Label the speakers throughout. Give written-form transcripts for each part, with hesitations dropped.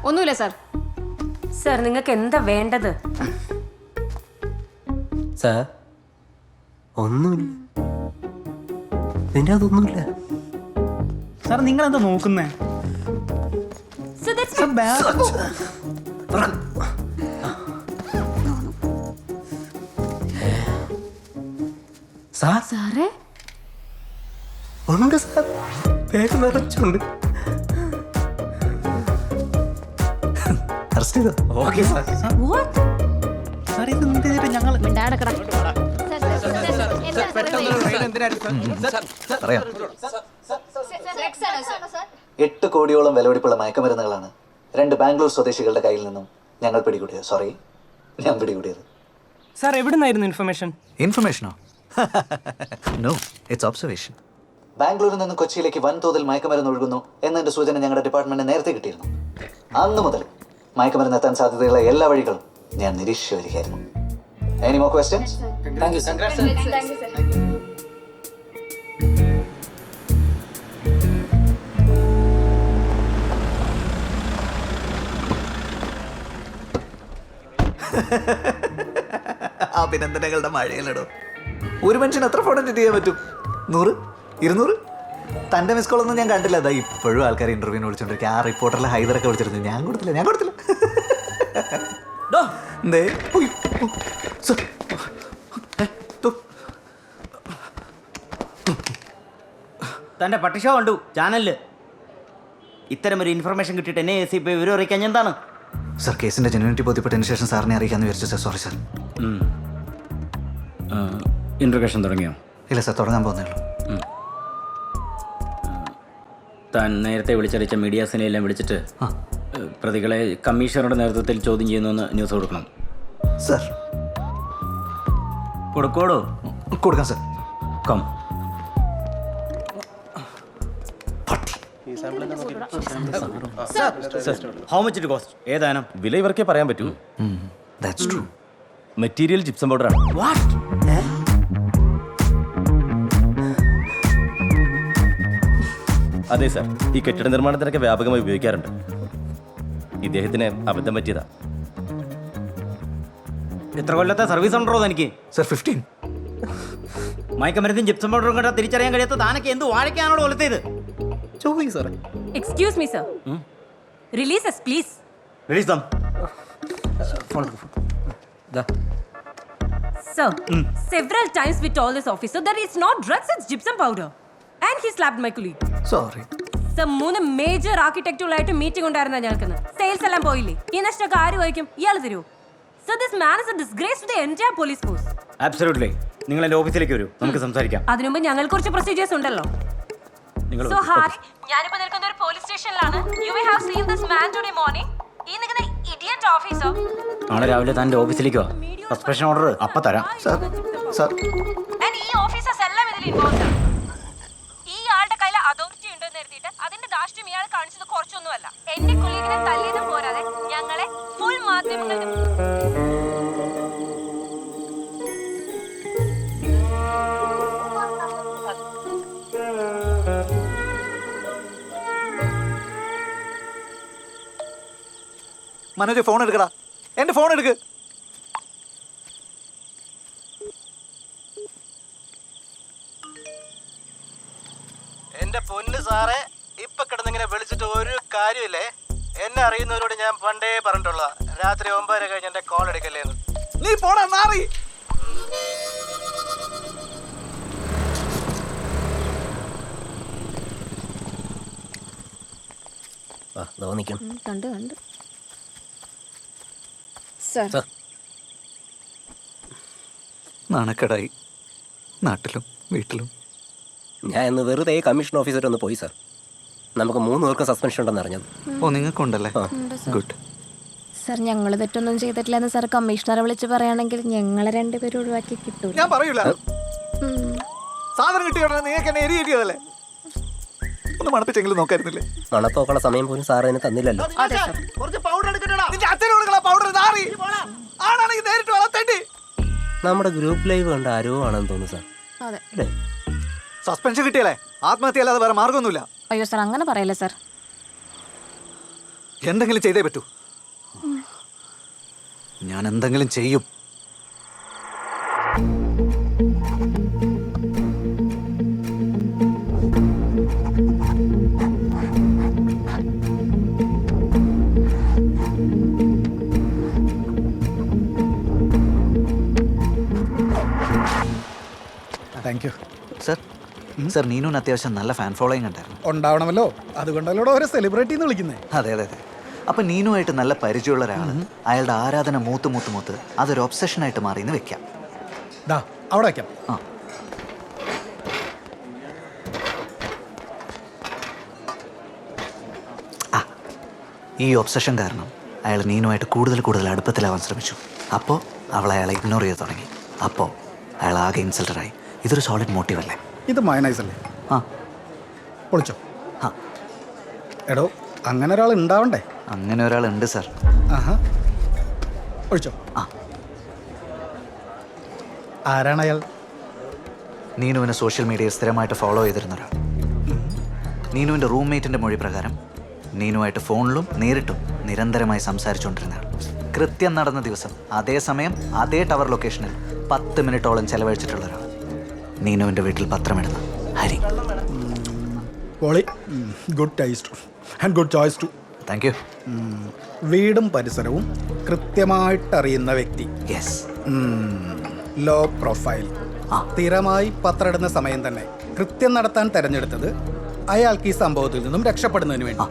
Speaker 1: ഒന്നുമില്ല sir.
Speaker 2: Sir നിങ്ങൾക്ക് എന്താ വേണ്ടത്?
Speaker 3: സാർ ഒന്നുമില്ല, നിന്റെ അതൊന്നുമില്ല.
Speaker 4: സാർ നിങ്ങൾ എന്താ നോക്കുന്നേ?
Speaker 2: So that's
Speaker 3: സാർ
Speaker 2: സാറേ
Speaker 3: ഉണ്ട് സാർ, ബാഗ് നിറച്ചുണ്ട്. അറസ്റ്റ് ചെയ്തോ? Okay sir.
Speaker 2: what?
Speaker 4: സാർ ഇത് എന്തിനാ ഞങ്ങൾ
Speaker 1: മിണ്ടാടക്കട.
Speaker 3: പറയാം. 8 കോടിയോളം വിലപിടിപ്പുള്ള മയക്കുമരുന്നുകളാണ് 2 ബാംഗ്ലൂർ സ്വദേശികളുടെ കയ്യിൽ നിന്നും ഞങ്ങൾ പിടികൂടിയത്. ഞാൻ പിടികൂടിയത്.
Speaker 5: സാർ എവിടുന്നായിരുന്നു ഇൻഫർമേഷൻ?
Speaker 3: ഇൻഫർമേഷനോ? No, it's observation. ബാംഗ്ലൂരിൽ നിന്ന് കൊച്ചിയിലേക്ക് വൻതോതിൽ മയക്കുമരുന്ന് ഒഴുകുന്നു എന്നതിന്റെ സൂചന ഞങ്ങളുടെ ഡിപ്പാർട്ട്മെന്റിന് നേരത്തെ കിട്ടിയിരുന്നു. അന്ന് മുതൽ മയക്കുമരുന്ന് എത്താൻ സാധ്യതയുള്ള എല്ലാ വഴികളും ഞാൻ നിരീക്ഷിച്ചു വരികയായിരുന്നു. Any more questions? Thank you, sir. അഭിനന്ദനങ്ങളുടെ മഴയിലിടും. ഒരു മനുഷ്യൻ എത്ര ഫോൺ അറ്റൻഡ് ചെയ്യാൻ പറ്റും? 100, 200? തൻ്റെ മിസ് കോളൊന്നും ഞാൻ കണ്ടില്ല. അതാ ഇപ്പോഴും ആൾക്കാർ ഇന്റർവ്യൂവിന് വിളിച്ചോണ്ടിരിക്കുക. ആ റിപ്പോർട്ടറിലെ ഹൈദറൊക്കെ വിളിച്ചിരുന്നു. ഞാൻ കൊടുത്തില്ല. എന്തേ?
Speaker 4: തന്റെ പട്ടിഷോ കണ്ടു ചാനലില്. ഇത്തരം ഒരു ഇൻഫർമേഷൻ കിട്ടിയിട്ട് എന്നെ ACP വിവരം അറിയിക്കാൻ എന്താണ്?
Speaker 3: സർ, കേസിന്റെ ജെന്യൂനിറ്റി ബോധ്യപ്പെട്ടതിന് ശേഷം സാറിനെ അറിയിക്കാന്ന് വിചാരിച്ചു സാർ. Sorry sir.
Speaker 4: ഇൻട്രഗേഷൻ തുടങ്ങിയോ?
Speaker 3: ഇല്ല സാർ, തുടങ്ങാൻ പോകുന്നേ ഉള്ളൂ.
Speaker 4: താൻ നേരത്തെ വിളിച്ചറിയിച്ച മീഡിയാസിനെ എല്ലാം വിളിച്ചിട്ട് പ്രതികളെ കമ്മീഷണറുടെ നേതൃത്വത്തിൽ ചോദ്യം ചെയ്യുന്നുവെന്ന് ന്യൂസ് കൊടുക്കണം.
Speaker 3: സർ
Speaker 4: കൊടുക്കോടോ?
Speaker 3: കൊടുക്കാം sir.
Speaker 4: Come. How much it cost? ഏതാനും
Speaker 6: വില ഇവർക്കേ പറയാൻ പറ്റൂ.
Speaker 3: That's true.
Speaker 6: മെറ്റീരിയൽ ജിപ്സം പൗഡറാണ്. അതെ സാർ, ഈ കെട്ടിട നിർമ്മാണത്തിനൊക്കെ വ്യാപകമായി ഉപയോഗിക്കാറുണ്ട്. ഇദ്ദേഹത്തിന് അബദ്ധം പറ്റിയതാ.
Speaker 4: എത്ര കൊല്ലത്തെ സർവീസ് ഉണ്ടോ തനിക്ക്?
Speaker 3: സർ 15.
Speaker 4: മയക്കമരുന്നും ജിപ്സം പൗഡറും കണ്ടാൽ തിരിച്ചറിയാൻ കഴിയാത്ത താനൊക്കെ എന്ത് വാഴയ്ക്കാണോ കൊലത്തേത്?
Speaker 3: ചോദിക്കും സാറേ.
Speaker 2: excuse me sir, release us please.
Speaker 4: Release dum.
Speaker 2: Sir, several times we told this officer that it's not drugs, it's gypsum powder. And he slapped my colleague.
Speaker 3: Sorry.
Speaker 2: Sir, 3 major ആർക്കിടെക്റ്റുകളായിട്ട് meeting ഉണ്ടായിരുന്ന ഞങ്ങൾക്ക്. സെയിൽസ് എല്ലാം പോയില്ലേ? ഈ നഷ്ടമൊക്കെ ആര് വഹിക്കും? ഇയാൾ തരുമോ? Sir, this man is a disgrace to the entire police force.
Speaker 4: Absolutely. നിങ്ങൾ എൻ്റെ ഓഫീസിലേക്ക് വരൂ, നമുക്ക് സംസാരിക്കാം.
Speaker 2: അതിനുമുമ്പ് ഞങ്ങൾക്ക് കുറച്ച് പ്രൊസീജിയേഴ്സ് ഉണ്ടല്ലോ. So, ഹാരി, ഞാനിപ്പോ നിൽക്കുന്ന ഒരു പോലീസ് സ്റ്റേഷനിലാണ്. You may have seen this man today morning. ഈ നിൽക്കുന്ന idiot officer.
Speaker 4: നാളെ രാവിലെ തൻ്റെ ഓഫീസിലേക്ക് വാ. സസ്പെൻഷൻ ഓർഡർ അപ്പം തരാം.
Speaker 3: സർ.
Speaker 2: And ഈ ഓഫീസേഴ്സ് എല്ലാം ഇതിൽ ഇൻവോൾവ് ആണ്. ഈ ആളുടെ കയ്യിൽ അതോറിറ്റി ഉണ്ടെന്ന് കരുതിയിട്ട് അതിന്റെ ദാഷ്ട്യം ഇയാൾ കാണിച്ചത് കുറച്ചൊന്നുമല്ല. എന്റെ കൊളീഗിനെ തല്ലിയതും പോരാതെ ഞങ്ങളെ ഫുൾ മാധ്യമങ്ങളുടെ
Speaker 3: മനോജ് ഫോൺ എടുക്കടാ. എന്റെ ഫോൺ എടുക്ക്.
Speaker 6: എന്റെ പൊന്ന് സാറേ, ഇപ്പൊ കിടന്നിങ്ങനെ വിളിച്ചിട്ട് ഒരു കാര്യമില്ലേ. എന്നെ അറിയുന്നവരോട് ഞാൻ പണ്ടേ പറഞ്ഞിട്ടുള്ള രാത്രി 9:30 കഴിഞ്ഞ് എന്റെ കോൾ എടുക്കല്ലേന്ന്.
Speaker 3: നീ പോടാ മാറി.
Speaker 1: കണ്ടു സർ.
Speaker 3: നാണക്കേടായി നാട്ടിലും വീട്ടിലും.
Speaker 7: ഞാൻ ഇന്ന് വെറുതെ കമ്മീഷൻ ഓഫീസർ ഒന്ന് പോയി സാർ. നമുക്ക് 3 പേർക്ക് സസ്പെൻഷൻ ഉണ്ടെന്ന് അറിഞ്ഞത്.
Speaker 3: ഓ, നിങ്ങൾക്കുണ്ടല്ലേ? ഗുഡ്.
Speaker 1: സർ, ഞങ്ങൾ തെറ്റൊന്നും ചെയ്തിട്ടില്ലെന്ന് സാർ കമ്മീഷണറെ വിളിച്ച് പറയുകയാണെങ്കിൽ ഞങ്ങളെ 2 പേരും ഒഴിവാക്കി കിട്ടൂല.
Speaker 3: ഞാൻ പറയൂല. സാധനം കിട്ടിയോടെ നിങ്ങൾക്ക് എന്നെ എരി കിട്ടിയതല്ലേ? ഒന്ന് മണപ്പിച്ചെങ്കിലും നോക്കായിരുന്നില്ലേ?
Speaker 7: മണത്തോക്കുള്ള സമയം പോലും സാർ അതിന് തന്നില്ലല്ലോ. നമ്മുടെ ഗ്രൂപ്പ് ലൈവ് കണ്ട ആരോ ആണെന്ന് തോന്നുന്നു സാർ.
Speaker 1: അതെ.
Speaker 3: സസ്പെൻഷൻ കിട്ടിയല്ലേ? ആത്മഹത്യ അല്ലാതെ വേറെ മാർഗമൊന്നുമില്ല.
Speaker 1: അയ്യോ സാർ, അങ്ങനെ പറയല്ലേ സാർ.
Speaker 3: എന്തെങ്കിലും ചെയ്തേ പറ്റൂ. ഞാൻ എന്തെങ്കിലും ചെയ്യും.
Speaker 8: താങ്ക് യു
Speaker 3: സർ നീനുവിന് അത്യാവശ്യം നല്ല ഫാൻ ഫോളോയിങ് ഉണ്ടായിരുന്നു.
Speaker 8: ഉണ്ടാവണമല്ലോ, അതുകൊണ്ടല്ലോ ഒരു സെലിബ്രിറ്റി എന്ന് വിളിക്കുന്നത്.
Speaker 3: അതെ അതെ അതെ. അപ്പം നീനുമായിട്ട് നല്ല പരിചയമുള്ള ഒരാൾ അയാളുടെ ആരാധന മൂത്ത് അതൊരു ഒബ്സഷനായിട്ട് മാറിയെന്ന് വെക്കാം.
Speaker 8: ദാ അവിടെ വയ്ക്കാം.
Speaker 3: ആ ഈ ഒബ്സഷൻ കാരണം അയാൾ നീനുമായിട്ട് കൂടുതൽ അടുപ്പത്തിലാവാൻ ശ്രമിച്ചു. അപ്പോൾ അവൾ അയാളെ ഇഗ്നോർ ചെയ്ത് തുടങ്ങി. അപ്പോൾ അയാൾ ആകെ ഇൻസൾട്ടഡായി. ഇതൊരു സോളിഡ് മോട്ടീവ് അല്ലേ?
Speaker 8: ഇത് മയനൈസ് അല്ലേ?
Speaker 3: ആ
Speaker 8: പൊളിച്ചോ.
Speaker 3: ആ
Speaker 8: എടോ, അങ്ങനെ ഒരാൾ ഉണ്ടാവണ്ടേ?
Speaker 3: അങ്ങനെ ഒരാളുണ്ട് സർ.
Speaker 8: ആഹാ, ഒഴിച്ചോ.
Speaker 3: ആ
Speaker 8: ആരാണ് അയാൾ?
Speaker 3: നീനുവിനെ സോഷ്യൽ മീഡിയയിൽ സ്ഥിരമായിട്ട് ഫോളോ ചെയ്തിരുന്ന ഒരാൾ. നീനുവിൻ്റെ റൂംമേറ്റിൻ്റെ മൊഴി പ്രകാരം നീനുമായിട്ട് ഫോണിലും നേരിട്ടും നിരന്തരമായി സംസാരിച്ചുകൊണ്ടിരുന്ന ആൾ. കൃത്യം നടന്ന ദിവസം അതേ സമയം അതേ ടവർ ലൊക്കേഷനിൽ 10 മിനിറ്റോളം ചെലവഴിച്ചിട്ടുള്ള ഒരാൾ. നീനുവിൻ്റെ വീട്ടിൽ പത്രമിടുന്ന Hari.
Speaker 8: Poly, good taste and good choice too.
Speaker 3: Thank you.
Speaker 8: വീടും പരിസരവും കൃത്യമായിട്ടറിയുന്ന വ്യക്തി.
Speaker 3: യെസ്.
Speaker 8: Low profile. സ്ഥിരമായി പത്രമിടുന്ന സമയം തന്നെ കൃത്യം നടത്താൻ തെരഞ്ഞെടുത്തത് അയാൾക്ക് ഈ സംഭവത്തിൽ നിന്നും രക്ഷപ്പെടുന്നതിന് വേണ്ടി.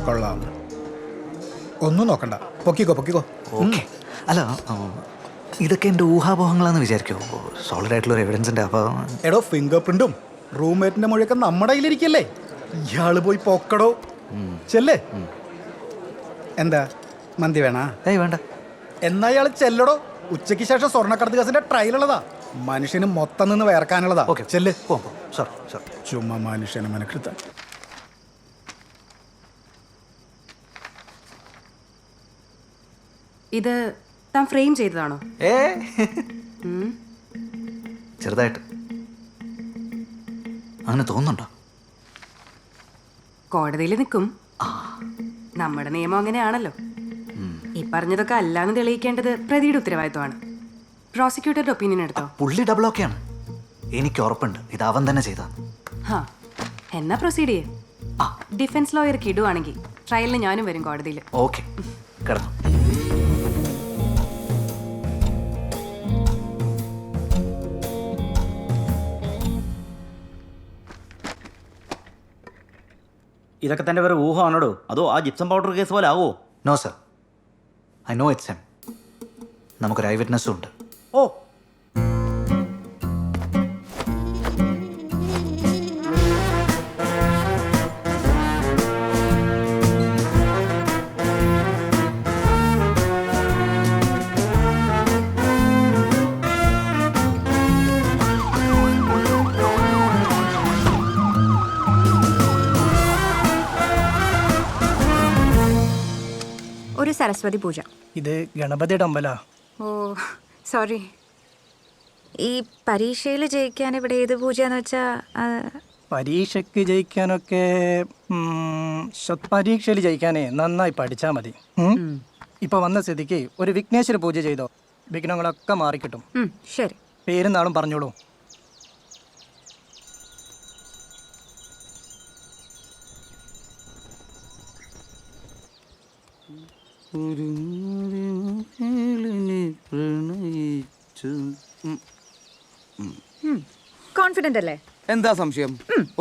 Speaker 8: കൊള്ളാം. ഒന്നും നോക്കണ്ട, പൊക്കിക്കോ.
Speaker 3: ഓക്കെ. അല്ല, ഇതൊക്കെ എൻ്റെ ഊഹാപോഹങ്ങളാന്ന് വിചാരിക്കുമോ? സോളിഡ് ആയിട്ടുള്ളൊരു എവിഡൻസിൻ്റെ. അപ്പോൾ
Speaker 8: എടോ, ഫിംഗർ പ്രിന്റും റൂംമേറ്റിന്റെ മൊഴിയൊക്കെ നമ്മുടെ കയ്യിലിരിക്കല്ലേ? ഇയാള് പോയി പൊക്കടോ. ചെല്ലേ. എന്താ മന്തി വേണ?
Speaker 3: ഏയ് വേണ്ട.
Speaker 8: എന്നാ ഇയാൾ ചെല്ലടോ. ഉച്ചയ്ക്ക് ശേഷം സ്വർണ്ണക്കടത്ത് കേസിന്റെ ട്രയൽ ഉള്ളതാ. മനുഷ്യന് മൊത്തം നിന്ന് വേർക്കാനുള്ളതാ.
Speaker 3: ഓക്കെ
Speaker 8: ചെല്ല്.
Speaker 3: സർ.
Speaker 8: ചുമ്മാ മനുഷ്യനെ മെനക്കെടുത്താൻ.
Speaker 2: ഇത് താൻ ഫ്രെയിം ചെയ്തതാണോ?
Speaker 3: ചെറുതായിട്ട്. അങ്ങനെ തോന്നുന്നുണ്ടോ?
Speaker 2: കോടതിയിൽ നിൽക്കും. നമ്മുടെ നിയമം അങ്ങനെയാണല്ലോ. ഈ പറഞ്ഞതൊക്കെ അല്ലാന്ന് തെളിയിക്കേണ്ടത് പ്രതിയുടെ ഉത്തരവാദിത്വമാണ്. പ്രോസിക്യൂട്ടറുടെ ഒപ്പീനിയൻ എടുത്തോ?
Speaker 3: പുള്ളി ഡബിൾ ഓക്കെയാണ്. എനിക്ക് ഉറപ്പുണ്ട് ഇത് അവൻ തന്നെ ചെയ്തതാണ്.
Speaker 2: ഹാ, എന്നാ പ്രൊസീഡ് ചെയ്യേ. ഡിഫൻസ് ലോയർക്ക് ഇടുവാണെങ്കിൽ ട്രയലിന് ഞാനും വരും കോടതിയിൽ.
Speaker 3: ഓക്കെ, കിടന്നു.
Speaker 4: ഇതൊക്കെ തൻ്റെ വേറെ ഊഹമാണോടോ, അതോ ആ ജിപ്സം പൗഡർ കേസ് പോലെ ആവോ?
Speaker 3: No sir, I know it's him. നമുക്കൊരു ഐ വിറ്റ്നസ്സും ഉണ്ട്.
Speaker 4: ഓ,
Speaker 1: ഒരു സരസ്വതി പൂജ.
Speaker 5: ഇത് ഗണപതിയുടെ അമ്പലാ.
Speaker 1: ഓ സോറി. ഈ പരീക്ഷയിൽ ജയിക്കാൻ ഇവിടെ ഏത് പൂജയെന്ന് വെച്ചാൽ?
Speaker 5: പരീക്ഷയ്ക്ക് ജയിക്കാനൊക്കെ പരീക്ഷയിൽ ജയിക്കാനേ നന്നായി പഠിച്ചാൽ മതി. ഇപ്പൊ വന്ന സ്ഥിതിക്ക് ഒരു വിഘ്നേശ്വര പൂജ ചെയ്തോ, വിഘ്നങ്ങളൊക്കെ മാറിക്കിട്ടും.
Speaker 1: ശരി.
Speaker 5: പേരും നാളും പറഞ്ഞോളൂ.
Speaker 1: കോൺഫിഡന്റ് അല്ലേ?
Speaker 9: എന്താ സംശയം?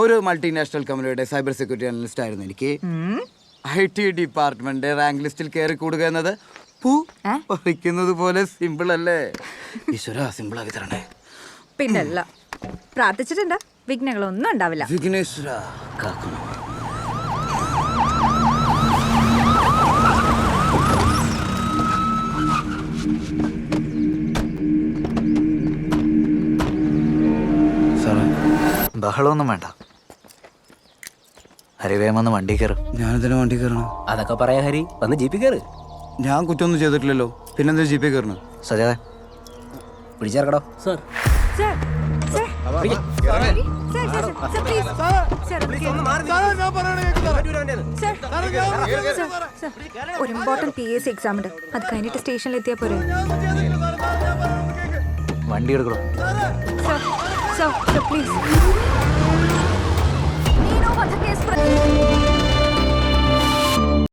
Speaker 9: ഒരു മൾട്ടിനാഷണൽ കമ്പനിയുടെ സൈബർ സെക്യൂരിറ്റി അനലിസ്റ്റ് ആയിരുന്നു എനിക്ക്. IT ഡിപ്പാർട്ട്മെന്റ് റാങ്ക് ലിസ്റ്റിൽ കയറി കൂടുക എന്നത് പൂ പറിക്കുന്നത് പോലെ സിമ്പിൾ അല്ലേ? ഈശ്വര, സിമ്പിൾ ആക്കി തരണേ.
Speaker 1: പിന്നല്ല, പ്രാർത്ഥിച്ചിട്ടുണ്ട്, വിഘ്നങ്ങളൊന്നും ഉണ്ടാവില്ല.
Speaker 9: വിഘ്നേശ്വര കാക്കണം.
Speaker 3: ബഹളമൊന്നും വേണ്ട. ഹരിവേഗം വന്ന് വണ്ടി കയറും.
Speaker 9: ഞാനെന്തിനാ വണ്ടി കയറണം?
Speaker 7: അതൊക്കെ പറയാം ഹരി, വന്ന് ജീപ്പി കയറ്.
Speaker 9: ഞാൻ കുറ്റമൊന്നും ചെയ്തിട്ടില്ലല്ലോ, പിന്നെന്താ ജീപ്പേ കയറണം?
Speaker 3: സജാദേ
Speaker 7: പിടിച്ചേർക്കടോ.
Speaker 1: സർ
Speaker 2: ഒരു ഇമ്പോർട്ടന്റ് PSC എക്സാം ഉണ്ട്, അത് കഴിഞ്ഞിട്ട് സ്റ്റേഷനിൽ എത്തിയാ പോരെ?
Speaker 3: വണ്ടി എടുക്കണോ?
Speaker 2: Sir please.